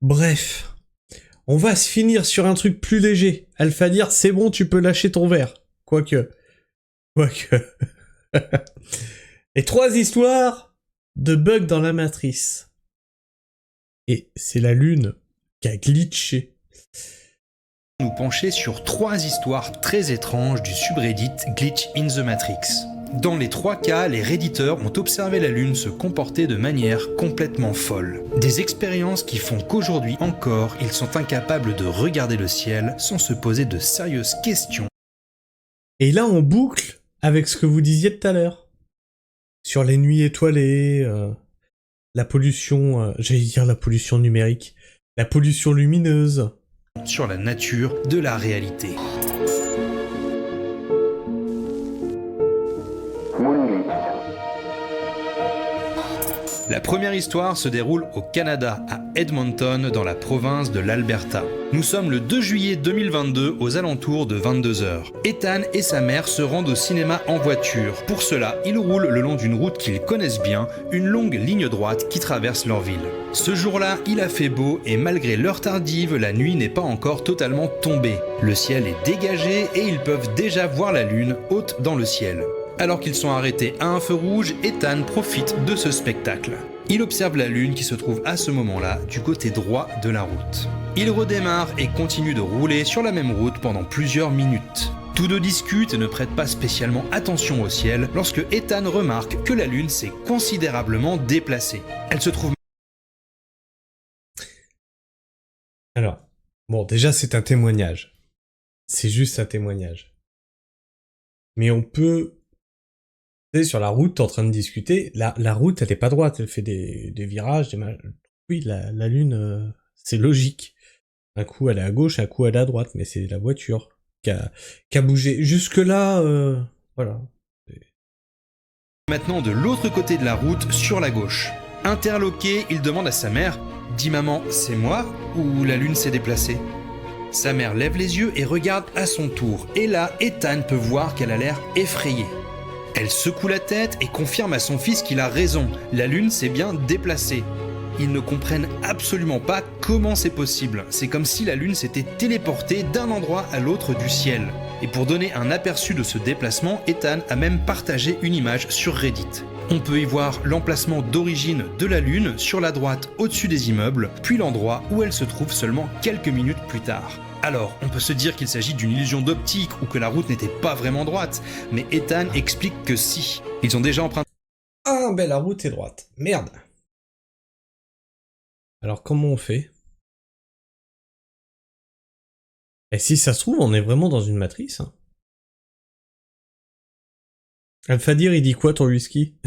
Bref, on va se finir sur un truc plus léger. Alpha dire, c'est bon, tu peux lâcher ton verre. Quoique. Et 3 histoires de bugs dans la matrice. Et c'est la lune qui a glitché. Nous pencher sur 3 histoires très étranges du subreddit Glitch in the Matrix. Dans les 3 cas, les redditeurs ont observé la Lune se comporter de manière complètement folle. Des expériences qui font qu'aujourd'hui encore, ils sont incapables de regarder le ciel sans se poser de sérieuses questions. Et là, on boucle avec ce que vous disiez tout à l'heure. Sur les nuits étoilées, la pollution, j'allais dire la pollution numérique, la pollution lumineuse. Sur la nature de la réalité. La première histoire se déroule au Canada, à Edmonton, dans la province de l'Alberta. Nous sommes le 2 juillet 2022, aux alentours de 22h. Ethan et sa mère se rendent au cinéma en voiture. Pour cela, ils roulent le long d'une route qu'ils connaissent bien, une longue ligne droite qui traverse leur ville. Ce jour-là, il a fait beau et malgré l'heure tardive, la nuit n'est pas encore totalement tombée. Le ciel est dégagé et ils peuvent déjà voir la lune haute dans le ciel. Alors qu'ils sont arrêtés à un feu rouge, Ethan profite de ce spectacle. Il observe la lune qui se trouve à ce moment-là du côté droit de la route. Il redémarre et continue de rouler sur la même route pendant plusieurs minutes. Tous deux discutent et ne prêtent pas spécialement attention au ciel lorsque Ethan remarque que la lune s'est considérablement déplacée. Elle se trouve... Alors, bon, déjà c'est un témoignage. C'est juste un témoignage. Mais on peut... Tu sais, sur la route, t'es en train de discuter, la route, elle est pas droite, elle fait des virages, Oui, la lune, c'est logique. Un coup, elle est à gauche, un coup, elle est à droite, mais c'est la voiture qui a bougé. Jusque-là, voilà. Maintenant de l'autre côté de la route, sur la gauche. Interloqué, il demande à sa mère « Dis maman, c'est moi ou la lune s'est déplacée ?» Sa mère lève les yeux et regarde à son tour. Et là, Ethan peut voir qu'elle a l'air effrayée. Elle secoue la tête et confirme à son fils qu'il a raison. La lune s'est bien déplacée. Ils ne comprennent absolument pas comment c'est possible. C'est comme si la lune s'était téléportée d'un endroit à l'autre du ciel. Et pour donner un aperçu de ce déplacement, Ethan a même partagé une image sur Reddit. On peut y voir l'emplacement d'origine de la lune sur la droite au-dessus des immeubles, puis l'endroit où elle se trouve seulement quelques minutes plus tard. Alors, on peut se dire qu'il s'agit d'une illusion d'optique ou que la route n'était pas vraiment droite, mais Ethan explique que si. Ils ont déjà emprunté... Ah, ben la route est droite. Merde. Alors comment on fait? Et si ça se trouve, on est vraiment dans une matrice. Hein. Alphadir, il dit quoi ton whisky?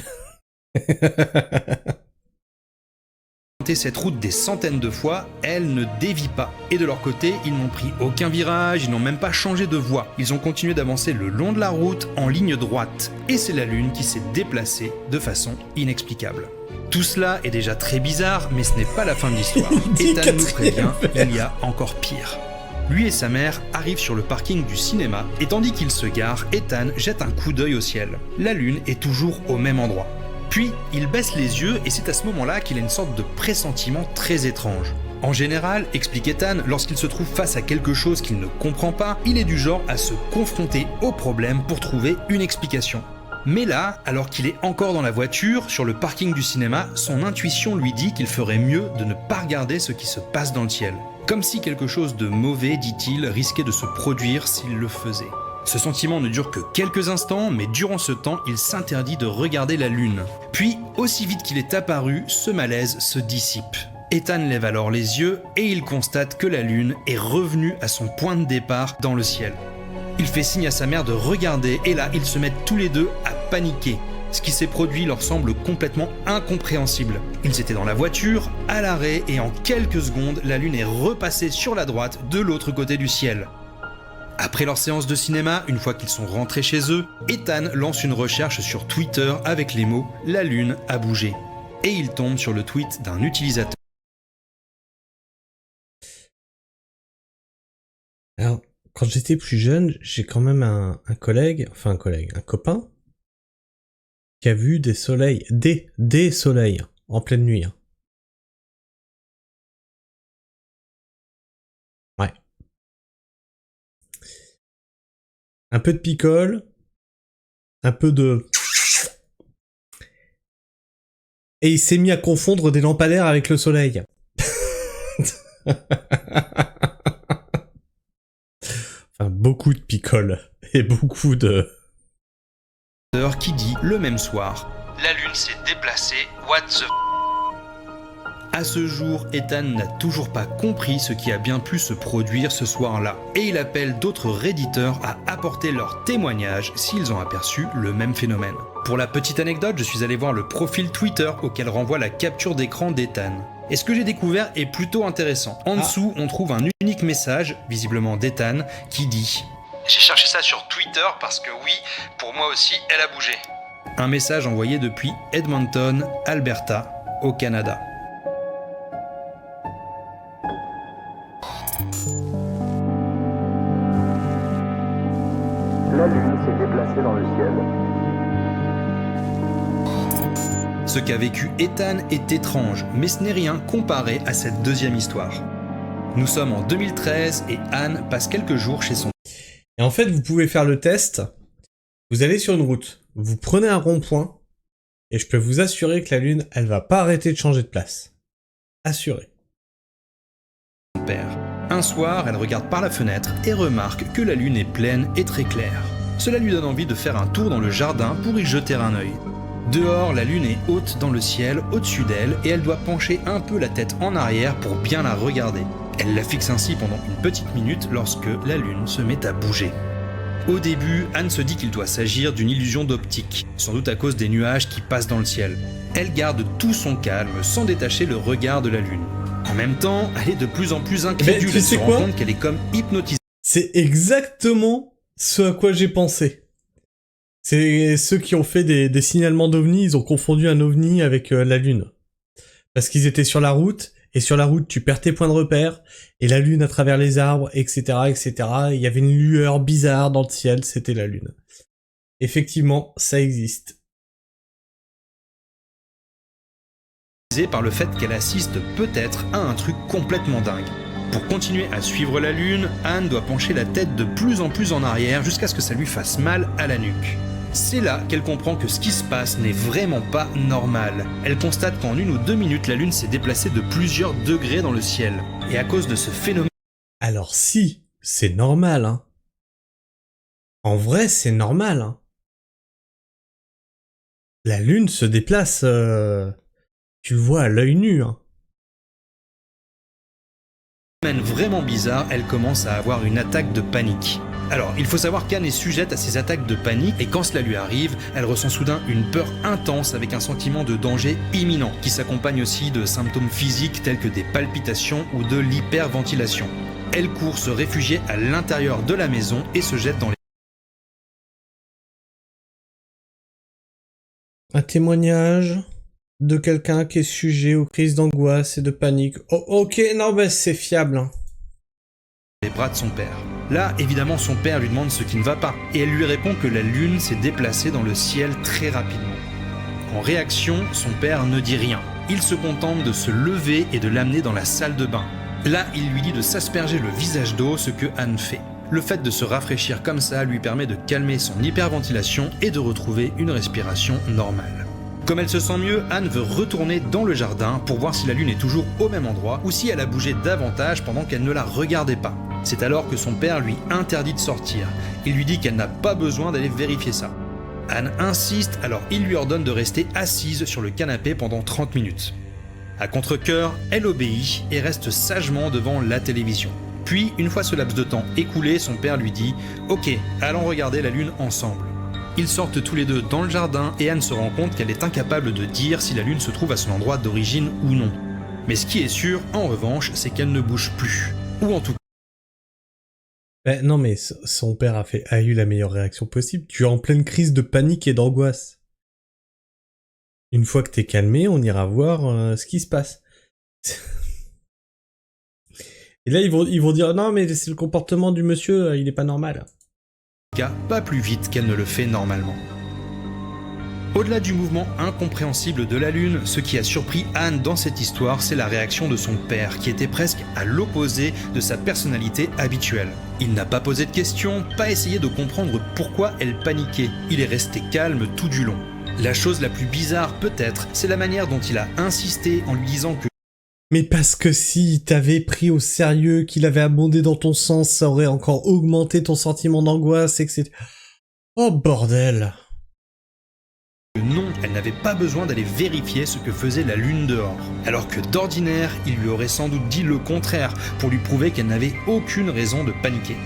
cette route des centaines de fois, elle ne dévie pas. Et de leur côté, ils n'ont pris aucun virage, ils n'ont même pas changé de voie. Ils ont continué d'avancer le long de la route en ligne droite. Et c'est la lune qui s'est déplacée de façon inexplicable. Tout cela est déjà très bizarre, mais ce n'est pas la fin de l'histoire. Ethan nous prévient, il y a encore pire. Lui et sa mère arrivent sur le parking du cinéma, et tandis qu'ils se garent, Ethan jette un coup d'œil au ciel. La lune est toujours au même endroit. Puis, il baisse les yeux et c'est à ce moment-là qu'il a une sorte de pressentiment très étrange. En général, explique Ethan, lorsqu'il se trouve face à quelque chose qu'il ne comprend pas, il est du genre à se confronter au problème pour trouver une explication. Mais là, alors qu'il est encore dans la voiture, sur le parking du cinéma, son intuition lui dit qu'il ferait mieux de ne pas regarder ce qui se passe dans le ciel. Comme si quelque chose de mauvais, dit-il, risquait de se produire s'il le faisait. Ce sentiment ne dure que quelques instants, mais durant ce temps, il s'interdit de regarder la lune. Puis, aussi vite qu'il est apparu, ce malaise se dissipe. Ethan lève alors les yeux et il constate que la lune est revenue à son point de départ dans le ciel. Il fait signe à sa mère de regarder et là, ils se mettent tous les deux à paniquer. Ce qui s'est produit leur semble complètement incompréhensible. Ils étaient dans la voiture, à l'arrêt, et en quelques secondes, la lune est repassée sur la droite de l'autre côté du ciel. Après leur séance de cinéma, une fois qu'ils sont rentrés chez eux, Ethan lance une recherche sur Twitter avec les mots « La lune a bougé ». Et il tombe sur le tweet d'un utilisateur. Alors, quand j'étais plus jeune, j'ai quand même un copain, qui a vu des soleils, des soleils, en pleine nuit. Hein. un peu de picole, un peu de... Et il s'est mis à confondre des lampadaires avec le soleil. Enfin, beaucoup de picole et beaucoup de... Qui dit le même soir, la lune s'est déplacée, what the f... À ce jour, Ethan n'a toujours pas compris ce qui a bien pu se produire ce soir-là, et il appelle d'autres redditeurs à apporter leur témoignage s'ils ont aperçu le même phénomène. Pour la petite anecdote, je suis allé voir le profil Twitter auquel renvoie la capture d'écran d'Ethan. Et ce que j'ai découvert est plutôt intéressant. En dessous, on trouve un unique message, visiblement d'Ethan, qui dit « J'ai cherché ça sur Twitter parce que oui, pour moi aussi, elle a bougé. » Un message envoyé depuis Edmonton, Alberta, au Canada. La lune s'est déplacée dans le ciel. Ce qu'a vécu Ethan est étrange, mais ce n'est rien comparé à cette deuxième histoire. Nous sommes en 2013 et Anne passe quelques jours chez son... Et en fait, vous pouvez faire le test. Vous allez sur une route, vous prenez un rond-point, et je peux vous assurer que la lune, elle va pas arrêter de changer de place. Assuré. Père. Un soir, elle regarde par la fenêtre et remarque que la lune est pleine et très claire. Cela lui donne envie de faire un tour dans le jardin pour y jeter un œil. Dehors, la lune est haute dans le ciel, au-dessus d'elle, et elle doit pencher un peu la tête en arrière pour bien la regarder. Elle la fixe ainsi pendant une petite minute lorsque la lune se met à bouger. Au début, Anne se dit qu'il doit s'agir d'une illusion d'optique, sans doute à cause des nuages qui passent dans le ciel. Elle garde tout son calme sans détacher le regard de la lune. En même temps, elle est de plus en plus incrédule et se rend compte qu'elle est comme hypnotisée. C'est exactement ce à quoi j'ai pensé. C'est ceux qui ont fait des signalements d'ovnis, ils ont confondu un ovni avec la lune. Parce qu'ils étaient sur la route, et sur la route tu perds tes points de repère, et la lune à travers les arbres, etc., etc. Il y avait une lueur bizarre dans le ciel, c'était la lune. Effectivement, ça existe. Par le fait qu'elle assiste peut-être à un truc complètement dingue. Pour continuer à suivre la lune, Anne doit pencher la tête de plus en plus en arrière jusqu'à ce que ça lui fasse mal à la nuque. C'est là qu'elle comprend que ce qui se passe n'est vraiment pas normal. Elle constate qu'en 1 ou 2 minutes, la lune s'est déplacée de plusieurs degrés dans le ciel. Et à cause de ce phénomène... Alors si, c'est normal, hein. En vrai, c'est normal, hein. La lune se déplace... Tu le vois à l'œil nu, hein. Vraiment bizarre, elle commence à avoir une attaque de panique. Alors, il faut savoir qu'Anne est sujette à ces attaques de panique et quand cela lui arrive, elle ressent soudain une peur intense avec un sentiment de danger imminent qui s'accompagne aussi de symptômes physiques tels que des palpitations ou de l'hyperventilation. Elle court se réfugier à l'intérieur de la maison et se jette dans les... Un témoignage de quelqu'un qui est sujet aux crises d'angoisse et de panique. Oh, ok, non, bah c'est fiable, hein. Les bras de son père. Là, évidemment, son père lui demande ce qui ne va pas, et elle lui répond que la lune s'est déplacée dans le ciel très rapidement. En réaction, son père ne dit rien. Il se contente de se lever et de l'amener dans la salle de bain. Là, il lui dit de s'asperger le visage d'eau, ce que Anne fait. Le fait de se rafraîchir comme ça lui permet de calmer son hyperventilation et de retrouver une respiration normale. Comme elle se sent mieux, Anne veut retourner dans le jardin pour voir si la lune est toujours au même endroit ou si elle a bougé davantage pendant qu'elle ne la regardait pas. C'est alors que son père lui interdit de sortir. Il lui dit qu'elle n'a pas besoin d'aller vérifier ça. Anne insiste, alors il lui ordonne de rester assise sur le canapé pendant 30 minutes. À contre-cœur, elle obéit et reste sagement devant la télévision. Puis, une fois ce laps de temps écoulé, son père lui dit « Ok, allons regarder la lune ensemble ». Ils sortent tous les deux dans le jardin et Anne se rend compte qu'elle est incapable de dire si la lune se trouve à son endroit d'origine ou non. Mais ce qui est sûr, en revanche, c'est qu'elle ne bouge plus. Ou en tout cas... Ben non mais son père a eu la meilleure réaction possible. Tu es en pleine crise de panique et d'angoisse. Une fois que t'es calmé, on ira voir ce qui se passe. Et là ils vont dire non mais c'est le comportement du monsieur, il est pas normal. Pas plus vite qu'elle ne le fait normalement. Au-delà du mouvement incompréhensible de la Lune, ce qui a surpris Anne dans cette histoire, c'est la réaction de son père, qui était presque à l'opposé de sa personnalité habituelle. Il n'a pas posé de questions, pas essayé de comprendre pourquoi elle paniquait. Il est resté calme tout du long. La chose la plus bizarre peut-être, c'est la manière dont il a insisté en lui disant que Mais parce que si t'avais pris au sérieux qu'il avait abondé dans ton sens, ça aurait encore augmenté ton sentiment d'angoisse, etc. Oh bordel. non, elle n'avait pas besoin d'aller vérifier ce que faisait la Lune dehors. Alors que d'ordinaire, il lui aurait sans doute dit le contraire, pour lui prouver qu'elle n'avait aucune raison de paniquer.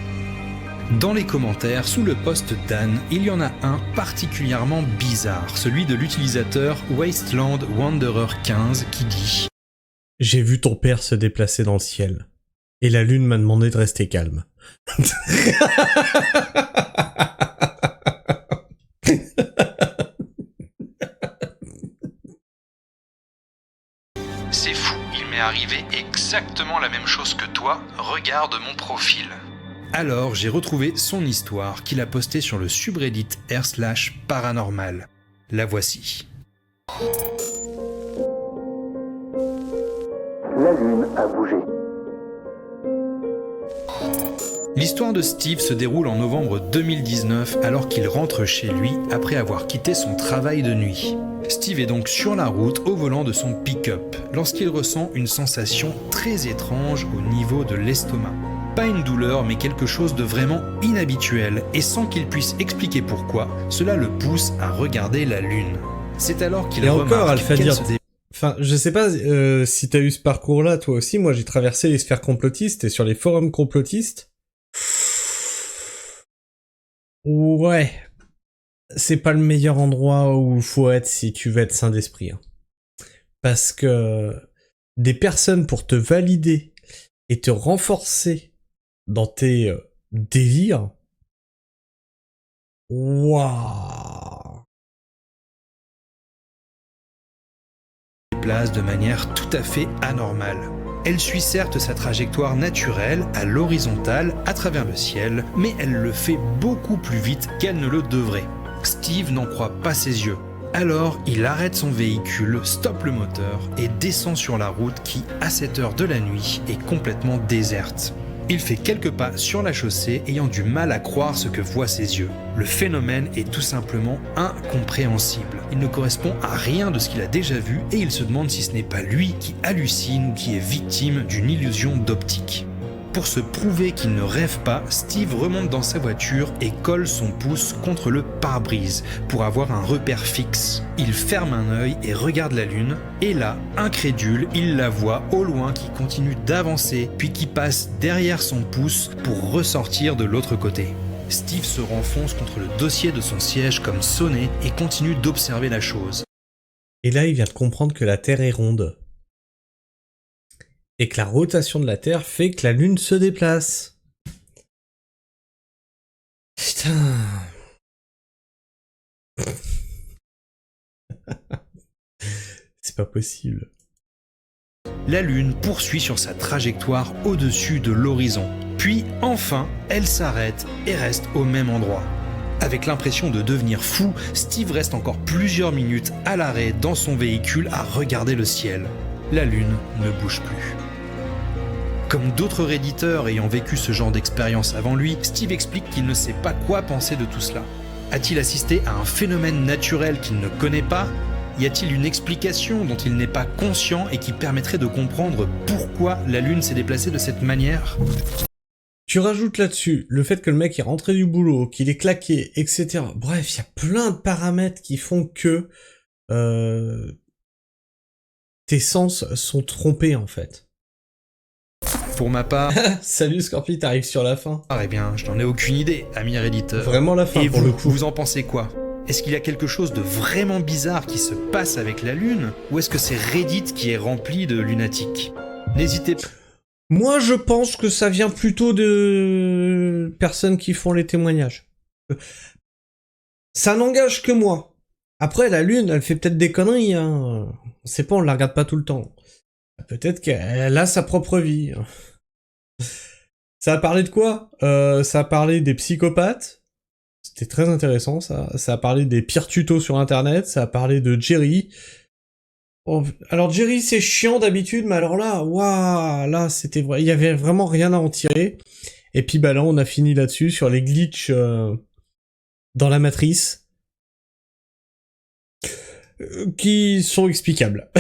Dans les commentaires, sous le post d'Anne, il y en a un particulièrement bizarre, celui de l'utilisateur Wasteland Wanderer 15 qui dit « J'ai vu ton père se déplacer dans le ciel, et la lune m'a demandé de rester calme. » C'est fou, il m'est arrivé exactement la même chose que toi, regarde mon profil. Alors j'ai retrouvé son histoire qu'il a postée sur le subreddit r/paranormal. La voici. La Lune a bougé. L'histoire de Steve se déroule en novembre 2019 alors qu'il rentre chez lui après avoir quitté son travail de nuit. Steve est donc sur la route au volant de son pick-up lorsqu'il ressent une sensation très étrange au niveau de l'estomac. Pas une douleur mais quelque chose de vraiment inhabituel et sans qu'il puisse expliquer pourquoi, cela le pousse à regarder la lune. C'est alors qu'il remarque qu'elle se déplace. Enfin, je sais pas si t'as eu ce parcours-là toi aussi, moi j'ai traversé les sphères complotistes et sur les forums complotistes. Ouais, c'est pas le meilleur endroit où faut être si tu veux être sain d'esprit. Hein. Parce que des personnes pour te valider et te renforcer dans tes délires, waouh, place de manière tout à fait anormale. Elle suit certes sa trajectoire naturelle à l'horizontale à travers le ciel, mais elle le fait beaucoup plus vite qu'elle ne le devrait. Steve n'en croit pas ses yeux. Alors, il arrête son véhicule, stoppe le moteur et descend sur la route qui, à cette heure de la nuit, est complètement déserte. Il fait quelques pas sur la chaussée, ayant du mal à croire ce que voient ses yeux. Le phénomène est tout simplement incompréhensible. Il ne correspond à rien de ce qu'il a déjà vu et il se demande si ce n'est pas lui qui hallucine ou qui est victime d'une illusion d'optique. Pour se prouver qu'il ne rêve pas, Steve remonte dans sa voiture et colle son pouce contre le pare-brise pour avoir un repère fixe. Il ferme un œil et regarde la lune, et là, incrédule, il la voit au loin qui continue d'avancer, puis qui passe derrière son pouce pour ressortir de l'autre côté. Steve se renfonce contre le dossier de son siège comme sonné et continue d'observer la chose. Et là, il vient de comprendre que la Terre est ronde. Et que la rotation de la Terre fait que la Lune se déplace. Putain. C'est pas possible. La Lune poursuit sur sa trajectoire au-dessus de l'horizon. Puis, enfin, elle s'arrête et reste au même endroit. Avec l'impression de devenir fou, Steve reste encore plusieurs minutes à l'arrêt dans son véhicule à regarder le ciel. La Lune ne bouge plus. Comme d'autres redditeurs ayant vécu ce genre d'expérience avant lui, Steve explique qu'il ne sait pas quoi penser de tout cela. A-t-il assisté à un phénomène naturel qu'il ne connaît pas ? Y a-t-il une explication dont il n'est pas conscient et qui permettrait de comprendre pourquoi la Lune s'est déplacée de cette manière ? Tu rajoutes là-dessus le fait que le mec est rentré du boulot, qu'il est claqué, etc. Bref, il y a plein de paramètres qui font que tes sens sont trompés en fait. Pour ma part... Salut Scorpi, t'arrives sur la fin. Eh bien, je n'en ai aucune idée, ami Redditeur. Vraiment la fin et pour vous, le coup. vous en pensez quoi ? Est-ce qu'il y a quelque chose de vraiment bizarre qui se passe avec la Lune ? Ou est-ce que c'est Reddit qui est rempli de lunatiques ? N'hésitez pas. Moi, je pense que ça vient plutôt de personnes qui font les témoignages. Ça n'engage que moi. Après, la Lune, elle fait peut-être des conneries, hein. On sait pas, on la regarde pas tout le temps. Peut-être qu'elle a sa propre vie. Ça a parlé de quoi ? Ça a parlé des psychopathes, C'était très intéressant, ça. Ça a parlé des pires tutos sur Internet, ça a parlé de Jerry. Oh, alors Jerry, c'est chiant d'habitude, mais alors là, waouh, là, c'était vrai. Il y avait vraiment rien à en tirer. Et puis bah là, on a fini là-dessus, sur les glitches dans la matrice. Qui sont explicables.